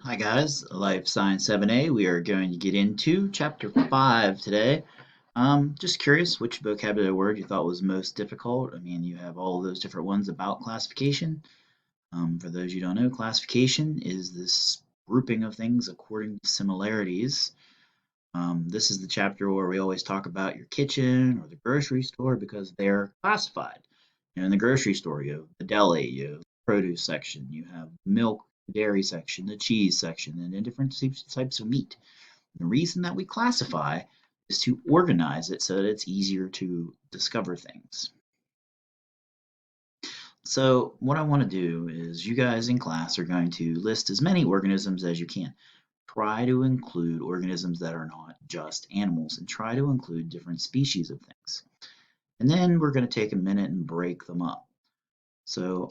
Hi guys, Life Science 7A. We are going to get into Chapter 5 today. Just curious which vocabulary word you thought was most difficult. I mean, you have all those different ones about classification. For those you don't know, classification is this grouping of things according to similarities. This is the chapter where we always talk about your kitchen or the grocery store because they're classified. In the grocery store, you have the deli, you have the produce section, you have milk, dairy section, the cheese section, and then different types of meat. The reason that we classify is to organize it so that it's easier to discover things. So what I want to do is you guys in class are going to list as many organisms as you can. Try to include organisms that are not just animals and try to include different species of things. And then we're going to take a minute and break them up. So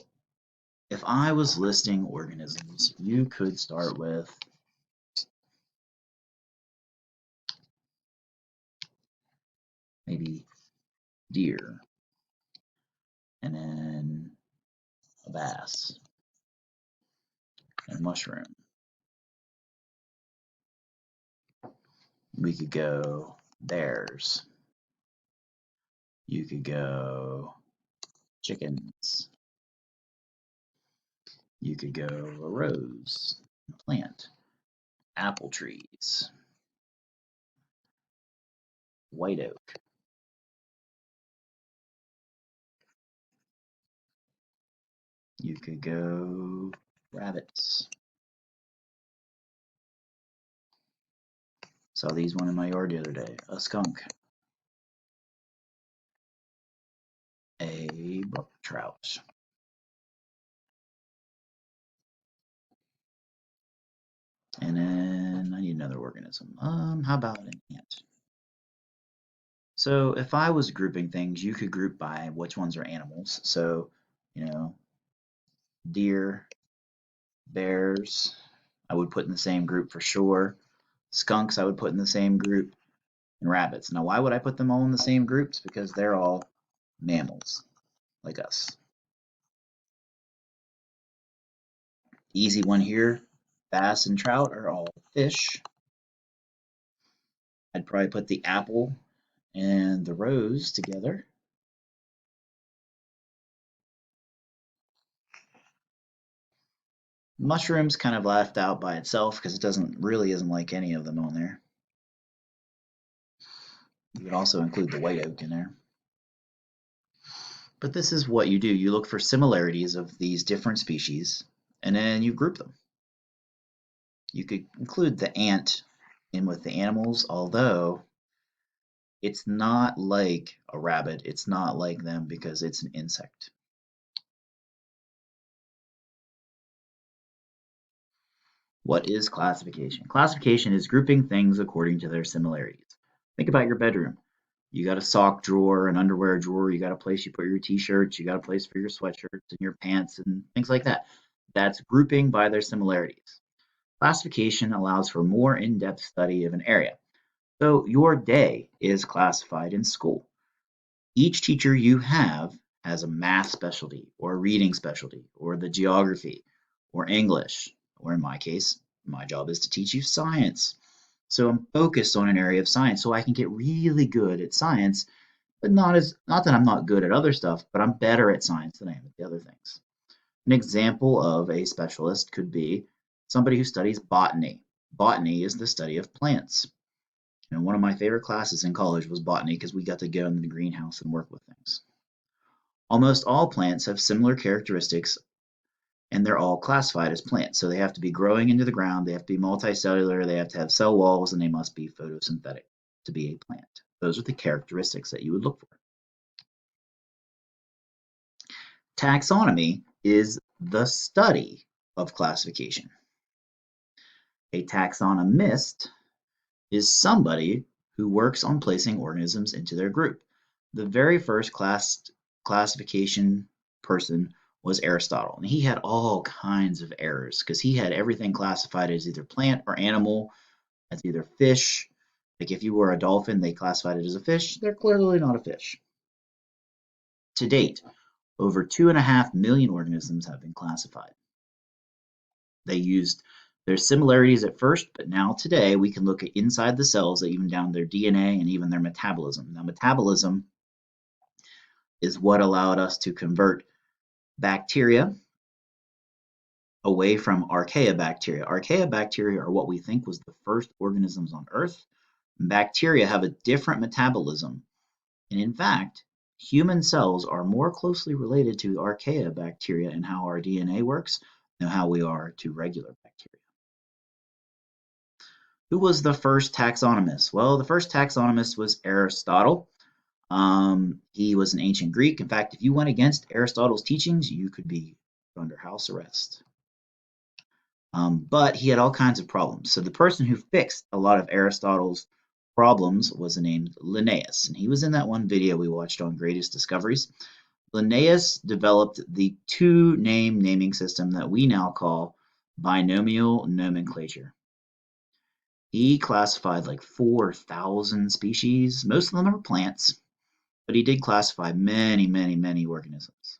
if I was listing organisms, you could start with maybe deer, and then a bass, and a mushroom. We could go bears. You could go chickens. You could go a rose, a plant, apple trees, white oak. You could go rabbits. Saw these one in my yard the other day. A skunk, a brook trout, and then I need another organism. How about an ant? So if I was grouping things, you could group by which ones are animals. So, you know, deer, bears, I would put in the same group for sure. Skunks, I would put in the same group, and rabbits. Now, why would I put them all in the same groups? Because they're all mammals, like us. Easy one here. Bass and trout are all fish. I'd probably put the apple and the rose together. Mushrooms kind of left out by itself because it doesn't really isn't like any of them on there. You could also include the white oak in there. But this is what you do. You look for similarities of these different species and then you group them. You could include the ant in with the animals, although it's not like a rabbit. It's not like them because it's an insect. What is classification? Classification is grouping things according to their similarities. Think about your bedroom. You got a sock drawer, an underwear drawer, you got a place you put your t-shirts, you got a place for your sweatshirts and your pants and things like that. That's grouping by their similarities. Classification allows for more in-depth study of an area. So your day is classified in school. Each teacher you have has a math specialty or a reading specialty or the geography or English, or in my case, my job is to teach you science. So I'm focused on an area of science so I can get really good at science, but not that I'm not good at other stuff, but I'm better at science than I am at the other things. An example of a specialist could be somebody who studies botany. Botany is the study of plants. And one of my favorite classes in college was botany because we got to go in the greenhouse and work with things. Almost all plants have similar characteristics and they're all classified as plants. So they have to be growing into the ground, they have to be multicellular, they have to have cell walls, and they must be photosynthetic to be a plant. Those are the characteristics that you would look for. Taxonomy is the study of classification. A taxonomist is somebody who works on placing organisms into their group. The very first classification person was Aristotle, and he had all kinds of errors because he had everything classified as either plant or animal, as either fish. Like if you were a dolphin, they classified it as a fish. They're clearly not a fish. To date, over 2.5 million organisms have been classified. They used There's similarities at first, but now today we can look at inside the cells, even down their DNA and even their metabolism. Now, metabolism is what allowed us to convert bacteria away from archaeobacteria. Archaeobacteria are what we think was the first organisms on Earth. Bacteria have a different metabolism. And in fact, human cells are more closely related to archaeobacteria and how our DNA works than how we are to regular bacteria. Who was the first taxonomist? Well, the first taxonomist was Aristotle. He was an ancient Greek. In fact, if you went against Aristotle's teachings, you could be under house arrest. But he had all kinds of problems. So the person who fixed a lot of Aristotle's problems was named Linnaeus, and he was in that one video we watched on Greatest Discoveries. Linnaeus developed the two-name naming system that we now call binomial nomenclature. He classified like 4,000 species. Most of them are plants, but he did classify many, many, many organisms.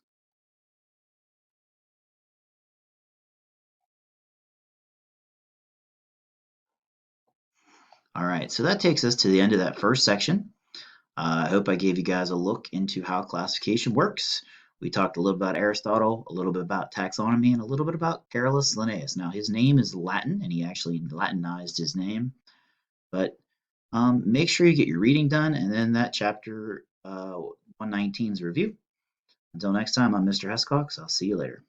All right, so that takes us to the end of that first section. I hope I gave you guys a look into how classification works. We talked a little about Aristotle, a little bit about taxonomy, and a little bit about Carolus Linnaeus. Now, his name is Latin, and he actually Latinized his name. But make sure you get your reading done, and then that chapter 119's review. Until next time, I'm Mr. Hescox. I'll see you later.